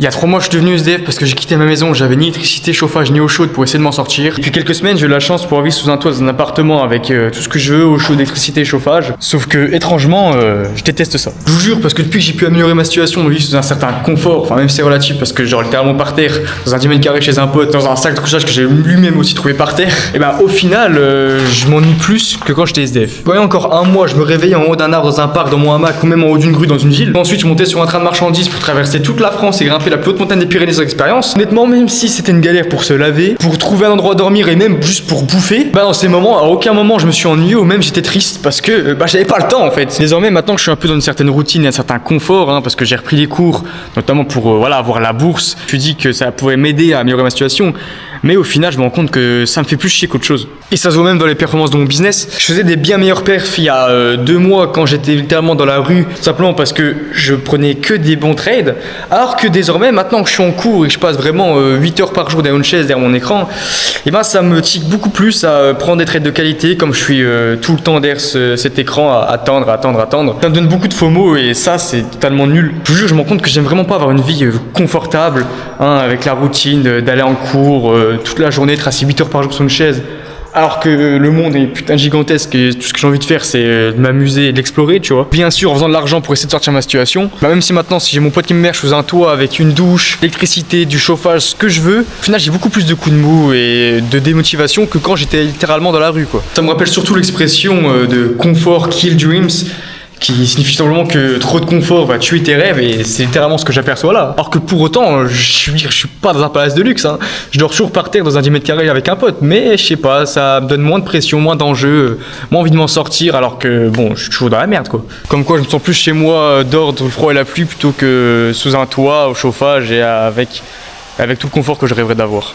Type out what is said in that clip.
Il y a 3 mois, je suis devenu SDF parce que j'ai quitté ma maison, j'avais ni électricité, chauffage, ni eau chaude pour essayer de m'en sortir. Depuis quelques semaines, j'ai eu la chance de pouvoir vivre sous un toit dans un appartement avec tout ce que je veux, eau chaude, électricité, chauffage. Sauf que, étrangement, je déteste ça. Je vous jure, parce que depuis que j'ai pu améliorer ma situation, de vivre sous un certain confort, enfin même si c'est relatif, parce que genre littéralement par terre, dans un 10 mètres carrés chez un pote, dans un sac de couchage que j'ai lui-même aussi trouvé par terre, et ben au final, je m'ennuie plus que quand j'étais SDF. Voyez, encore un mois, je me réveillais en haut d'un arbre dans un parc, dans mon hamac, ou même en haut d'une grue dans une ville. Ensuite, je montais sur un train de marchandises pour traverser toute la France et grimper la plus haute montagne des Pyrénées sans expérience. Honnêtement, même si c'était une galère pour se laver, pour trouver un endroit à dormir et même juste pour bouffer, bah dans ces moments, à aucun moment je me suis ennuyé ou même j'étais triste parce que j'avais pas le temps en fait. Désormais, maintenant que je suis un peu dans une certaine routine et un certain confort, parce que j'ai repris les cours, notamment pour avoir la bourse, je me suis dit que ça pouvait m'aider à améliorer ma situation. Mais au final, je me rends compte que ça me fait plus chier qu'autre chose. Et ça se voit même dans les performances de mon business. Je faisais des bien meilleurs perfs il y a 2 mois quand j'étais littéralement dans la rue, simplement parce que je prenais que des bons trades. Alors que désormais, maintenant que je suis en cours et que je passe vraiment 8 heures par jour derrière une chaise, derrière mon écran, et ça me tique beaucoup plus à prendre des trades de qualité comme je suis tout le temps derrière cet écran à attendre. Ça me donne beaucoup de FOMO et ça, c'est totalement nul. Je vous jure, je me rends compte que j'aime vraiment pas avoir une vie confortable, avec la routine d'aller en cours toute la journée, tracer 8 heures par jour sur une chaise. Alors que le monde est putain gigantesque et tout ce que j'ai envie de faire c'est de m'amuser et de l'explorer, tu vois. Bien sûr en faisant de l'argent pour essayer de sortir de ma situation. Même si maintenant si j'ai mon pote qui me merge sous un toit avec une douche, l'électricité, du chauffage, ce que je veux, au final j'ai beaucoup plus de coups de mou et de démotivation que quand j'étais littéralement dans la rue, quoi. Ça me rappelle surtout l'expression de confort kill dreams, qui signifie simplement que trop de confort va tuer tes rêves et c'est littéralement ce que j'aperçois là. Alors que pour autant, je suis pas dans un palace de luxe, Je dors toujours par terre dans un 10 mètres carrés avec un pote, mais je sais pas, ça me donne moins de pression, moins d'enjeux, moins envie de m'en sortir alors que bon, je suis toujours dans la merde quoi. Comme quoi je me sens plus chez moi dehors dans le froid et la pluie plutôt que sous un toit, au chauffage et avec tout le confort que je rêverais d'avoir.